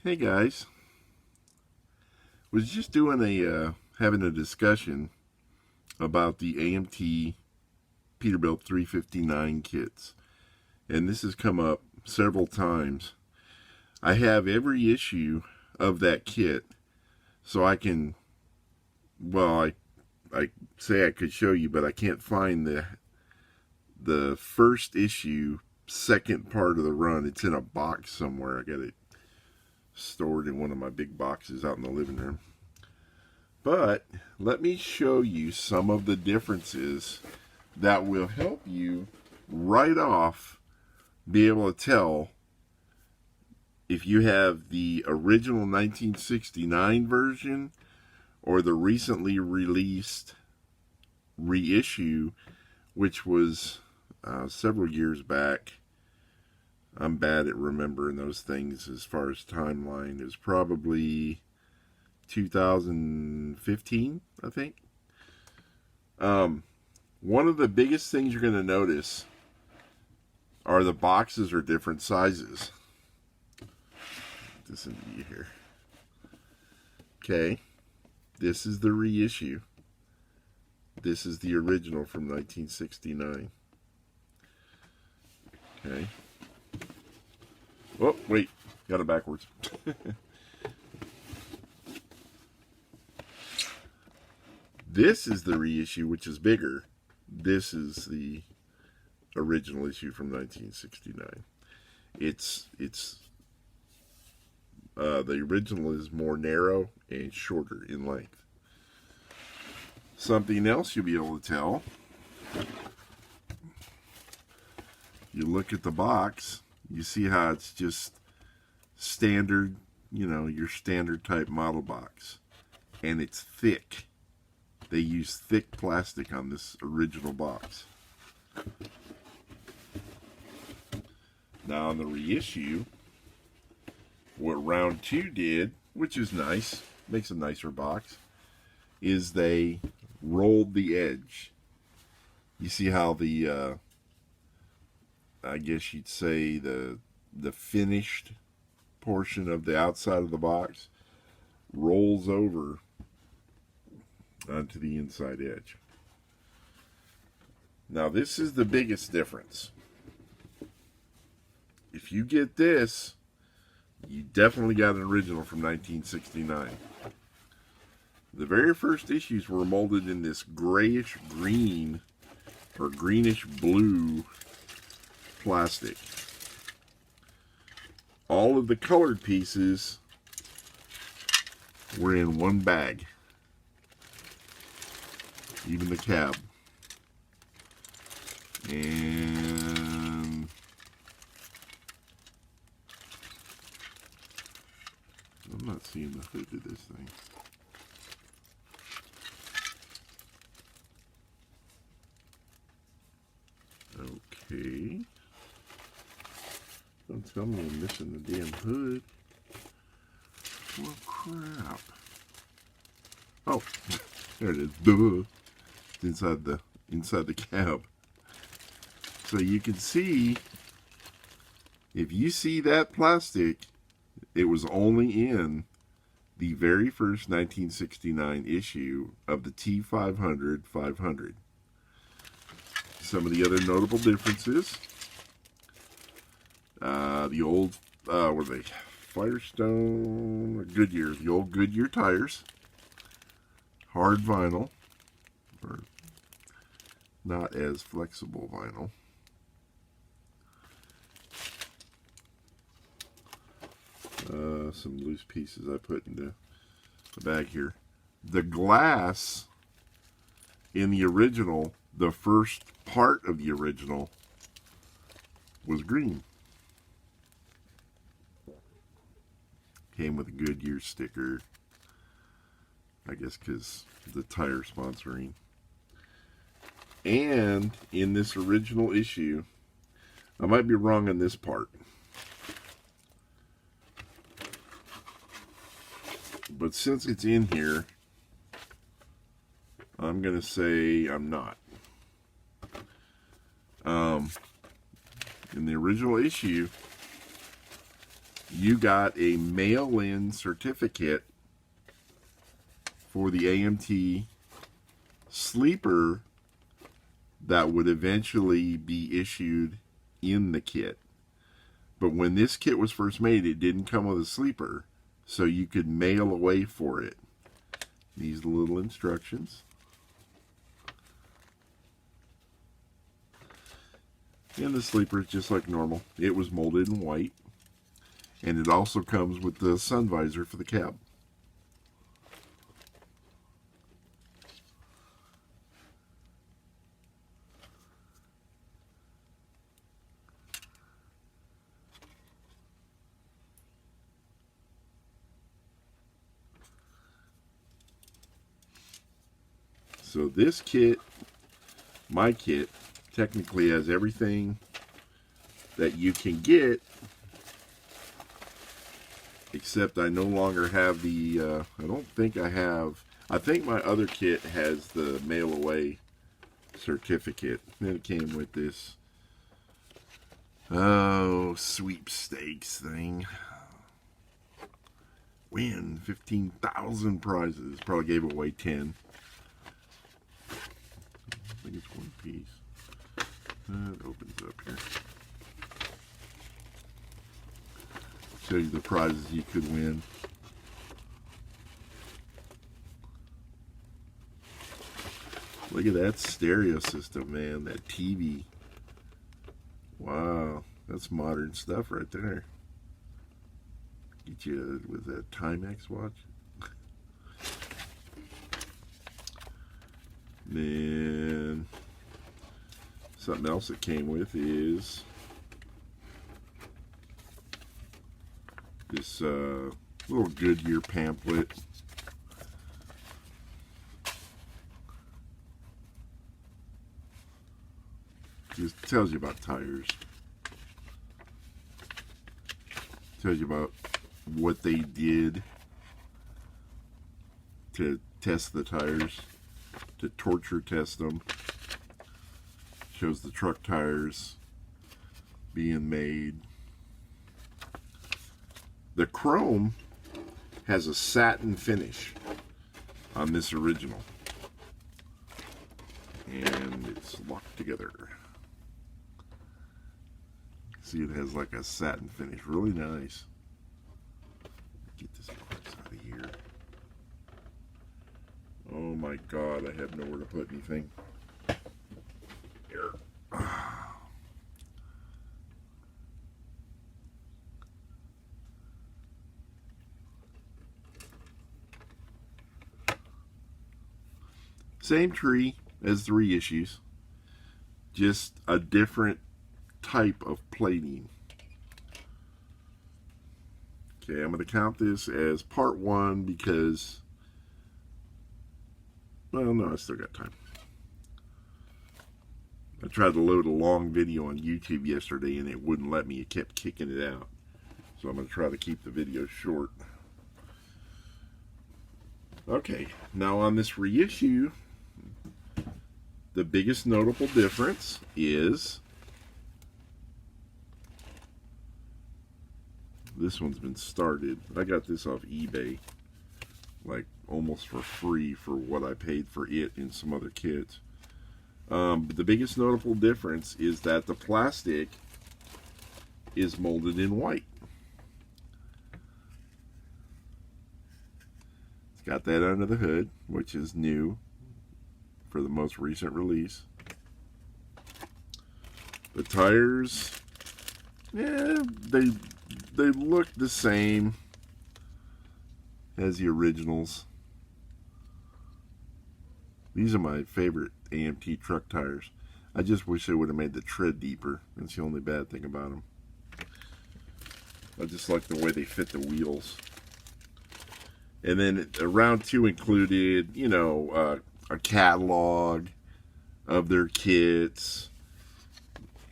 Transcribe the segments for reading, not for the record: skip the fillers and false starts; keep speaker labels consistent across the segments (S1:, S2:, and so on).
S1: Hey guys, was just doing having a discussion about the AMT Peterbilt 359 kits, and this has come up several times. I have every issue of that kit, so I can, well, I say I could show you, but I can't find the first issue, second part of the run. It's in a box somewhere. I got it stored in one of my big boxes out in the living room. But let me show you some of the differences that will help you right off be able to tell if you have the original 1969 version or the recently released reissue, which was several years back. I'm bad at remembering those things as far as timeline. It was probably 2015, I think. One of the biggest things you're going to notice are the boxes are different sizes. Put this into you here. Okay, this is the reissue. This is the original from 1969. Okay. Oh, wait, got it backwards. This is the reissue, which is bigger. This is the original issue from 1969. The original is more narrow and shorter in length. Something else you'll be able to tell. You look at the box. You see how it's just standard, your standard type model box. And it's thick. They use thick plastic on this original box. Now on the reissue, what round 2 did, which is nice, makes a nicer box, is they rolled the edge. You see how the I guess you'd say the finished portion of the outside of the box rolls over onto the inside edge. Now this is the biggest difference. If you get this, you definitely got an original from 1969. The very first issues were molded in this grayish green or greenish blue plastic. All of the colored pieces were in one bag. Even the cab. And I'm not seeing the hood of this thing. Okay. Don't tell me I'm missing the damn hood. Well, crap. Oh, there it is. Duh. It's inside the cab. So you can see, if you see that plastic, it was only in the very first 1969 issue of the T500 500. Some of the other notable differences. The old, were they Firestone or Goodyear? The old Goodyear tires. Hard vinyl. Or not as flexible vinyl. Some loose pieces I put in the bag here. The glass in the original, the first part of the original, was green. Came with a Goodyear sticker. I guess because the tire sponsoring. And in this original issue, I might be wrong on this part, but since it's in here, I'm going to say I'm not. In the original issue, you got a mail-in certificate for the AMT Sleeper that would eventually be issued in the kit. But when this kit was first made, it didn't come with a sleeper, so you could mail away for it. These little instructions. And the sleeper is just like normal. It was molded in white. And it also comes with the sun visor for the cab. So this kit, my kit, technically has everything that you can get, except I no longer have the, I don't think I have, I think my other kit has the mail away certificate. And it came with this, sweepstakes thing. Win 15,000 prizes. Probably gave away 10. I think it's one piece. It opens up here. Show you the prizes you could win. Look at that stereo system, man. That TV. Wow. That's modern stuff right there. Get you with that Timex watch. Then something else it came with is this little Goodyear pamphlet. Just tells you about tires. Tells you about what they did to test the tires, to torture test them. Shows the truck tires being made. The chrome has a satin finish on this original, and it's locked together. See, it has like a satin finish, really nice. Get this box out of here. Oh my God, I have nowhere to put anything. Here. Same tree as the reissues, just a different type of plating. Okay, I'm going to count this as part 1 because, well, no, I still got time. I tried to load a long video on YouTube yesterday and it wouldn't let me. It kept kicking it out. So I'm going to try to keep the video short. Okay, now on this reissue, the biggest notable difference is this one's been started. I got this off eBay, like almost for free for what I paid for it in some other kits. But the biggest notable difference is that the plastic is molded in white. It's got that under the hood, which is new for the most recent release. The tires, yeah, they look the same as the originals. These are my favorite AMT truck tires. I just wish they would have made the tread deeper. That's the only bad thing about them. I just like the way they fit the wheels. And then round 2 included, you know, a catalog of their kits.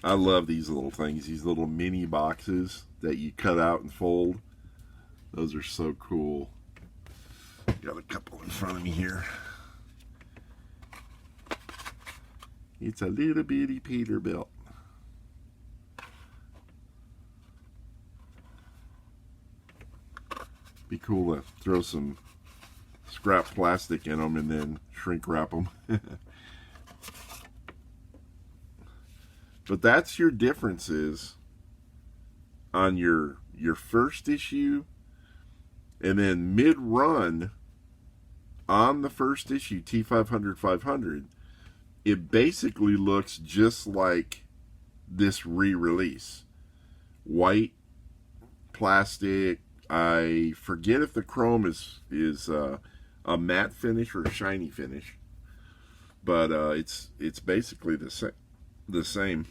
S1: I love these little things, these little mini boxes that you cut out and fold. Those are so cool. Got a couple in front of me here. It's a little bitty Peterbilt. Be cool to throw some scrap plastic in them and then shrink wrap them. But that's your differences on your first issue, and then mid-run on the first issue, T500 500, it basically looks just like this re-release. White plastic. I forget if the chrome is a matte finish or a shiny finish, but it's basically the same.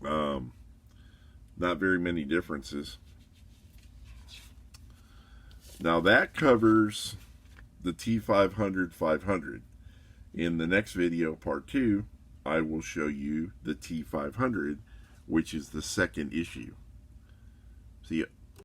S1: Not very many differences. Now that covers the T500 500. In the next video, part 2, I will show you the T500, which is the second issue. See ya.